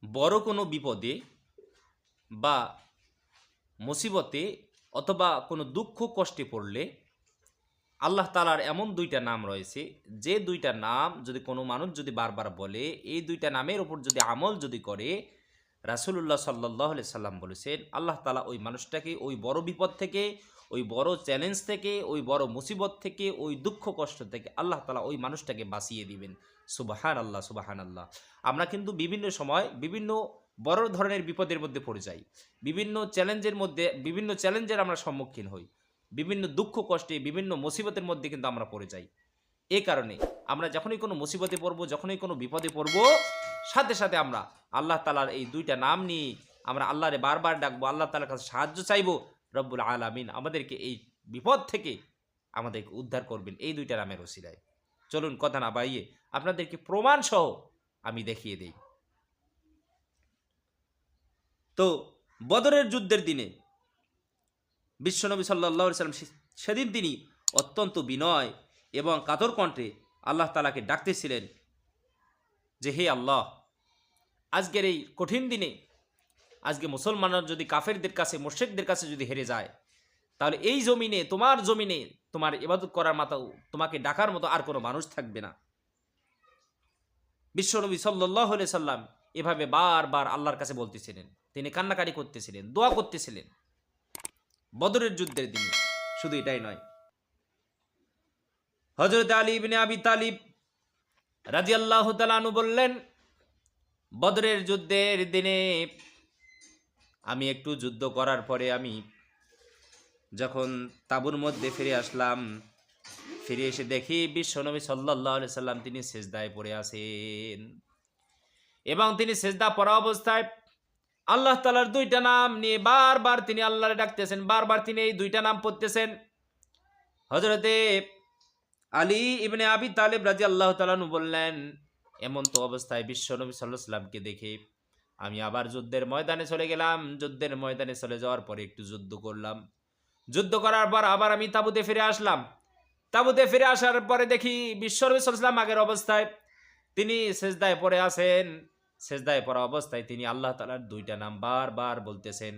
বড় কোনো বিপদে বা মুসিবতে অথবা কোনো দুঃখ কষ্টে পড়লে আল্লাহ তাআলার এমন দুইটা নাম রয়েছে, যে দুইটা নাম যদি কোনো মানুষ যদি বারবার বলে, এই দুইটা নামের ওপর যদি আমল যদি করে, রাসূলুল্লাহ সাল্লাল্লাহু আলাইহি সাল্লাম বলেছেন আল্লাহ তাআলা ওই মানুষটাকে ওই বড় বিপদ থেকে, ওই বড় চ্যালেঞ্জ থেকে, ওই বড় মুসিবত থেকে, ওই দুঃখ কষ্ট থেকে আল্লাহ তাআলা ওই মানুষটাকে বাঁচিয়ে দিবেন। সুবহানাল্লাহ, সুবহানাল্লাহ। আমরা কিন্তু বিভিন্ন সময় বিভিন্ন বড় ধরনের বিপদের মধ্যে পড়ে যাই, বিভিন্ন চ্যালেঞ্জের মধ্যে, বিভিন্ন চ্যালেঞ্জের আমরা সম্মুখীন হই, বিভিন্ন দুঃখ কষ্টে, বিভিন্ন মুসিবতের মধ্যে কিন্তু আমরা পড়ে যাই। এই কারণে আমরা যখনই কোনো মুসিবতে পড়বো, যখনই কোনো বিপদে পড়বো, সাথে সাথে আমরা আল্লাহ তাআলার এই দুইটা নাম নিয়ে আমরা আল্লাহরে বারবার ডাকবো, আল্লাহ তাআলার কাছে সাহায্য চাইবো। রব্বুল আলামিন আমাদেরকে এই বিপদ থেকে আমাদেরকে উদ্ধার করবেন এই দুইটা নামের ওসিলায়। চলুন কথা না বাড়িয়ে আপনাদেরকে প্রমাণ সহ আমি দেখিয়ে দেই। তো বদরের যুদ্ধের দিনে বিশ্বনবী সাল্লাল্লাহু আলাইহি সাল্লাম সেদিন তিনি অত্যন্ত বিনয় এবং কাতর কণ্ঠে আল্লাহ তাআলাকে ডাকতেছিলেন যে, হে আল্লাহ, আজকের এই কঠিন দিনে আজকে মুসলমানরা যদি কাফেরদের কাছে, মুশরিকদের কাছে যদি হেরে যায়, তাহলে এই জমিনে, তোমার ইবাদত করার মতো, তোমাকে ডাকার মতো আর কোনো মানুষ থাকবে না। বিশ্বনবী সাল্লাল্লাহু আলাইহি সাল্লাম এভাবে বারবার আল্লাহর কাছে বলতেছিলেন, তিনি কান্নাকাটি করতেছিলেন, দোয়া করতেছিলেন বদরের যুদ্ধের দিনে। শুধু এটাই নয়, হযরত আলী ইবনে আবি তালিব রাদিয়াল্লাহু তাআলা আনহু বললেন, বদরের যুদ্ধের দিনে আমি একটু যুদ্ধ করার পরে আমি যখন তাঁবুর মধ্যে ফিরে আসলাম, ফিরে এসে দেখি বিশ্বনবী সাল্লাল্লাহু আলাইহি সাল্লাম তিনি সিজদায় পড়ে আছেন এবং তিনি সিজদা পড়া অবস্থায় আল্লাহ তাআলার দুইটা নাম নিয়ে বারবার তিনি আল্লাহরে ডাকতেছেন, বারবার তিনি এই দুইটা নাম পড়তেছেন। হযরতে আলী ইবনে আবি তালিব রাদিয়াল্লাহু তাআলা আনহু বললেন, এমন তো অবস্থায় বিশ্বনবী সাল্লাল্লাহু আলাইহি সাল্লামকে দেখে আমি আবার যুদ্ধের ময়দানে চলে গেলাম। যুদ্ধের ময়দানে চলে যাওয়ার পরে একটু যুদ্ধ করলাম, যুদ্ধ করার পর আবার আমি তাঁবুতে ফিরে আসলাম। তাঁবুতে ফিরে আসার পরে দেখি বিশ্বনবী সাল্লাল্লাহু আলাইহি সাল্লাম আগের অবস্থায় তিনি সিজদায় পড়ে আছেন। সিজদায় পড়া অবস্থায় তিনি আল্লাহ তাআলার দুইটা নাম বারবার বলতেছেন,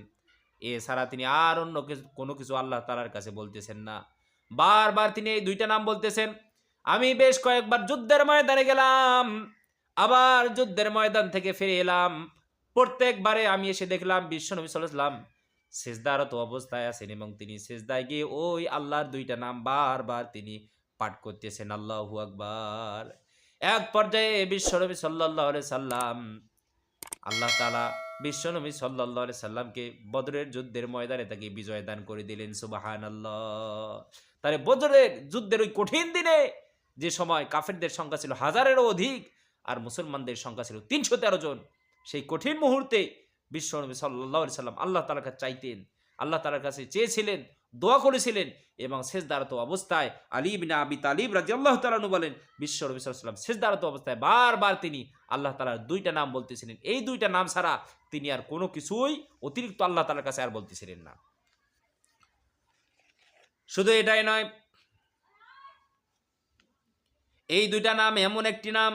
এছাড়া তিনি আর অন্য কোনো কিছু আল্লাহ তাআলার কাছে বলতেছেন না। বারবার তিনি এই দুইটা নাম বলতেছেন। আমি বেশ কয়েকবার যুদ্ধের ময়দানে গেলাম, আবার যুদ্ধের ময়দান থেকে ফিরে এলাম। প্রত্যেকবারে আমি এসে দেখলাম বিশ্বনবী সাল্লাল্লাহু আলাইহি ওয়াসাল্লাম সিজদারত অবস্থায় আছেন এবং তিনি সিজদায় গিয়ে ওই আল্লাহর দুইটা নাম বারবার তিনি পাঠ করতেছেন, আল্লাহু আকবার। এক পর্যায়ে বিশ্বনবী সাল্লাল্লাহু আলাইহি সাল্লাম, আল্লাহ তাআলা বিশ্বনবী সাল্লাল্লাহু আলাইহি সাল্লামকে বদরের যুদ্ধের ময়দানে তাকে বিজয় দান করে দিলেন। সুবহানাল্লাহ। তাহলে বদরের যুদ্ধের ওই কঠিন দিনে যে সময় কাফেরদের সংখ্যা ছিল হাজারেরও অধিক আর মুসলমানদের সংখ্যা ছিল ৩১৩ জন, সেই কঠিন মুহূর্তে বিশ্বনবী সাল্লাল্লাহু আলাইহি সাল্লাম আল্লাহ তাআলার কাছে চাইতেন, আল্লাহ তাআলার কাছে চেয়েছিলেন, দোয়া করেছিলেন এবং সিজদারত অবস্থায় আলী ইবনে আবি তালিব রাদিয়াল্লাহু তাআলা আনহু বলেন, বিশ্বনবী সাল্লাল্লাহু আলাইহি সাল্লাম সিজদারত অবস্থায় বারবার তিনি আল্লাহ তাআলার দুইটা নাম বলতেছিলেন। এই দুইটা নাম ছাড়া তিনি আর কোনো কিছুই অতিরিক্ত আল্লাহ তাআলার কাছে আর বলতেছিলেন না। শুধু এটাই নয়, এই দুইটা নাম এমন একটি নাম,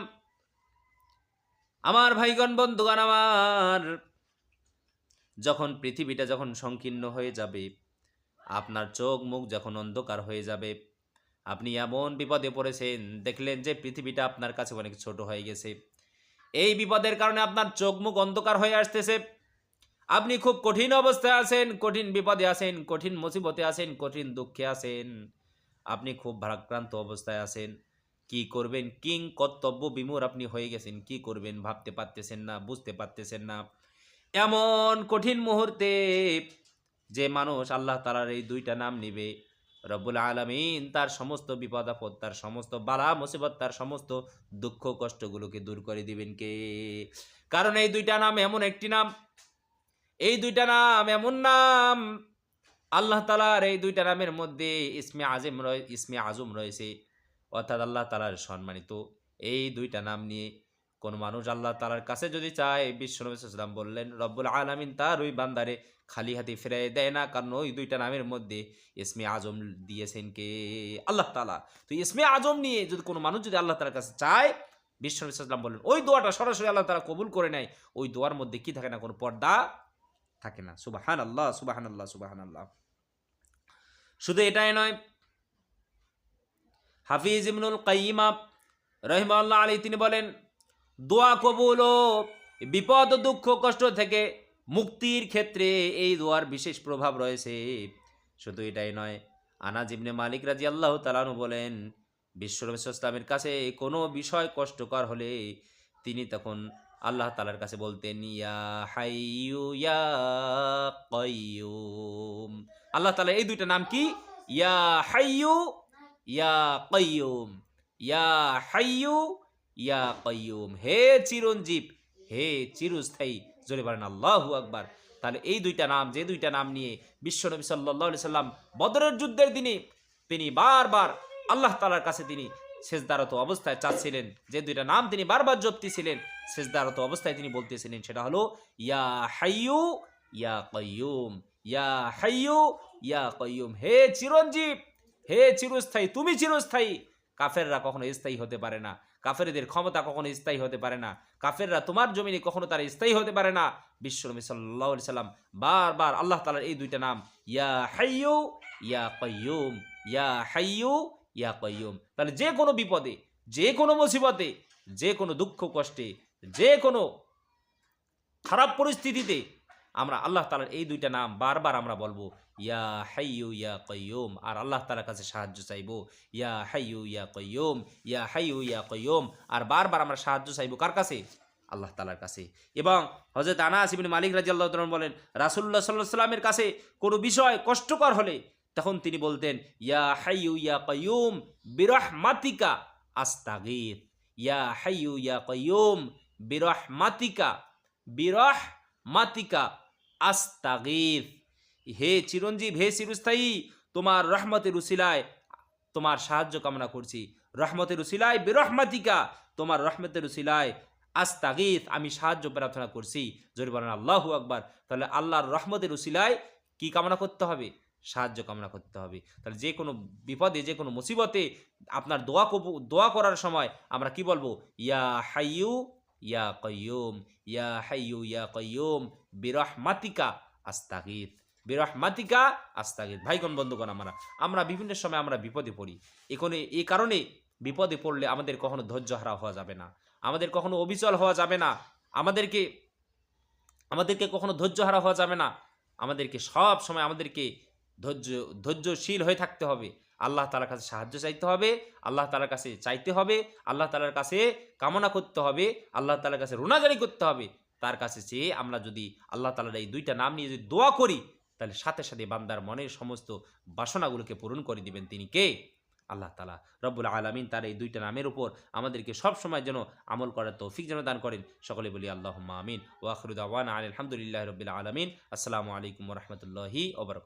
আমার ভাইগণ, বন্ধুগণ আমার, যখন পৃথিবীটা যখন সংকীর্ণ হয়ে যাবে, আপনার চোখ মুখ যখন অন্ধকার হয়ে যাবে, আপনি এমন বিপদে পড়েছেন, দেখলেন যে পৃথিবীটা আপনার কাছে অনেক ছোট হয়ে গেছে, এই বিপদের কারণে আপনার চোখ মুখ অন্ধকার হয়ে আসতেছে, আপনি খুব কঠিন অবস্থায় আছেন, কঠিন বিপদে আছেন, কঠিন মুসিবতে আছেন, কঠিন দুঃখে আছেন, আপনি খুব ভারাক্রান্ত অবস্থায় আছেন, কি করবেন কিং কর্তব্য বিমূঢ় আপনি হয়ে গেছেন, কি করবেন ভাবতে পারতেছেন না, বুঝতে পারতেছেন না। এমন কঠিন মুহূর্তে যে মানুষ আল্লাহ তাআলার এই দুইটা নাম নিবে, রব্বুল আলামিন তার সমস্ত বিপদ আপদ, তার সমস্ত বালা মুসিবত, তার সমস্ত দুঃখ কষ্টগুলোকে দূর করে দিবেন কে? কারণ এই দুইটা নাম এমন একটি নাম, এই দুইটা নাম এমন নাম, আল্লাহ তাআলার এই দুইটা নামের মধ্যে ইসমে আজম রয়েছে, অর্থাৎ আল্লাহ তাআলার সম্মানিত এই দুইটা নাম নিয়ে কোন মানুষ আল্লাহ তাআলার কাছে যদি চায়, বিশ্বনবী সাল্লাল্লাহু আলাইহি ওয়াসাল্লাম বললেন, রব্বুল আলামিন তার ওই বান্দারে খালি হাতে ফিরিয়ে দেয় না, কারণ ওই দুইটা নামের মধ্যে ইসমে আজম দিয়েছেন কে? আল্লাহ তাআলা। তো ইসমে আজম নিয়ে যদি কোনো মানুষ যদি আল্লাহ তাআলার কাছে চায়, বিশ্বনবী সাল্লাল্লাহু আলাইহি ওয়াসাল্লাম বলেন ওই দোয়াটা সরাসরি আল্লাহ তাআলা কবুল করে নেয়, ওই দোয়ার মধ্যে কি থাকে না, কোনো পর্দা থাকে না। সুবহানাল্লাহ, সুবহানাল্লাহ, সুবহানাল্লাহ। শুধু এটাই নয়, হাফিজ ইবনুল কাইয়িম রাহিমাহুল্লাহ আলাইহি তিনি বলেন দোয়া কবুল ও বিপদ দুঃখ কষ্ট থেকে মুক্তির ক্ষেত্রে এই দোয়ার বিশেষ প্রভাব রয়েছে। শুধু এটাই নয়, আনাস ইবনে মালিক রাদিয়াল্লাহু তাআলা আনহু বলেন বিশ্বনবী সাল্লাল্লাহু আলাইহি ওয়াসাল্লামের কাছে কোনো বিষয় কষ্টকর হলে তিনি তখন আল্লাহ তাআলার কাছে বলতেন ইয়া হাইয়ু ইয়া কাইয়ুম। আল্লাহ তাআলা এই দুইটা নাম কি? ইয়া হাইয়ু ইয়া কাইয়ুম, ইয়া হাইয়ু ইয়া কাইয়ুম, হে চিরঞ্জীব, হে চিরস্থায়ী। জোরে বলেন আল্লাহু আকবার। তাহলে এই দুইটা নাম, যে দুইটা নাম নিয়ে বিশ্বনবী সাল্লাল্লাহু আলাইহি সাল্লাম বদরের যুদ্ধের দিনে তিনি বারবার আল্লাহ তাআলার কাছে তিনি সেজদারত অবস্থায় চাচ্ছিলেন, যে দুইটা নাম তিনি বারবার জপতেছিলেন, সেজদারত অবস্থায় তিনি বলতেছিলেন, সেটা হলো ইয়া হাইয়ু ইয়া কাইয়ুম, ইয়া হাইয়ু ইয়া কাইয়ুম, হে চিরঞ্জীব, হে চিরস্থায়ী, তুমি চিরস্থায়ী। কাফেররা কখনো স্থায়ী হতে পারে না, কাফেরদের ক্ষমতা কখনো স্থায়ী হতে পারে না, কাফেররা তোমার জমিনে কখনো তারা স্থায়ী হতে পারে না। বিশ্বনবী সাল্লাল্লাহু আলাইহি সাল্লাম বারবার আল্লাহ তাআলার এই দুইটা নাম ইয়া হাইয়ু ইয়া কাইয়ুম, ইয়া হাইয়ু ইয়া কাইয়ুম। তাহলে যে কোনো বিপদে, যে কোনো মুসিবতে, যে কোনো দুঃখ কষ্টে, যে কোনো খারাপ পরিস্থিতিতে আমরা আল্লাহ তাআলার এই দুইটা নাম বারবার আমরা বলবো ইয়া হাইয়ু ইয়া কাইয়ুম, আর আল্লাহ তাআলার কাছে সাহায্য চাইবো ইয়া হাইয়ু ইয়া কাইয়ুম, ইয়া হাইয়ু ইয়া কাইয়ুম, আর বারবার আমরা সাহায্য চাইবো কার কাছে? আল্লাহ তাআলার কাছে। এবং হযরত আনাস ইবনে মালিক রাদিয়াল্লাহু তাআলা বলেন রাসূলুল্লাহ সাল্লাল্লাহু আলাইহি ওয়াসাল্লামের কাছে কোনো বিষয় কষ্টকর হলে তখন তিনি বলতেন ইয়া হাইয়ু ইয়া কাইয়ুম বিরহমাতিকা আস্তাগীথ, ইয়া হাইয়ু ইয়া কাইয়ুম বিরহমাতিকা, বিরহমাতিকা আস্তাগীথ, হে চিরঞ্জীব, হে চিরস্থায়ী, তোমার রহমতের উসিলায় তোমার সাহায্য কামনা করছি, রহমতের উসিলায় বিরহমাতিকা, তোমার রহমতের উসিলায় আস্তাগীথ, আমি সাহায্য প্রার্থনা করছি। জোরে বলেন আল্লাহু আকবার। তাহলে আল্লাহর রহমতের উসিলায় কি কামনা করতে হবে? সাহায্য কামনা করতে হবে। তাহলে যে কোনো বিপদে, যে কোনো মুসিবতে আপনার দোয়া করার সময় আমরা কি বলবো? ইয়া হাইয়ু ইয়া কাইয়ুম, ইয়া হাইয়ু ইয়া কাইয়ুম বিরহমাতিকা আস্তাগীথ, বিরহমাতিকা আস্তাগীথ। ভাইগণ বন্ধুগণ, আমরা বিভিন্ন সময় আমরা বিপদে পড়ি। এই কারণে বিপদে পড়লে আমাদের কখনো ধৈর্য হারা হওয়া যাবে না, আমাদের কখনো অবিচল হওয়া যাবে না, আমাদেরকে কখনো ধৈর্য হারা হওয়া যাবে না। আমাদেরকে সব সময় ধৈর্যশীল হয়ে থাকতে হবে। আল্লাহ তাআলার কাছে সাহায্য চাইতে হবে, আল্লাহ তাআলার কাছে চাইতে হবে, আল্লাহ তাআলার কাছে কামনা করতে হবে, আল্লাহ তাআলার কাছে রোনাজারি করতে হবে। তার কাছে চেয়ে আমরা যদি আল্লাহ তাআলার এই দুইটা নাম নিয়ে যদি দোয়া করি, তাহলে সাথে সাথে বান্দার মনের সমস্ত বাসনাগুলোকে পূরণ করে দিবেন। তিনি কে? আল্লাহ তাআলা রব্বুল আলামিন। তার এই দুইটা নামের উপর আমাদেরকে সব সময় যেন আমল করার তৌফিক যেন দান করেন। সকলে বলি আল্লাহুম্মা আমিন। ওয়া আখিরু দাওয়ানা আলহামদুলিল্লাহি রাব্বিল আলামিন। আসসালামু আলাইকুম ওয়া রাহমাতুল্লাহি ওয়া বারাকাতুহু।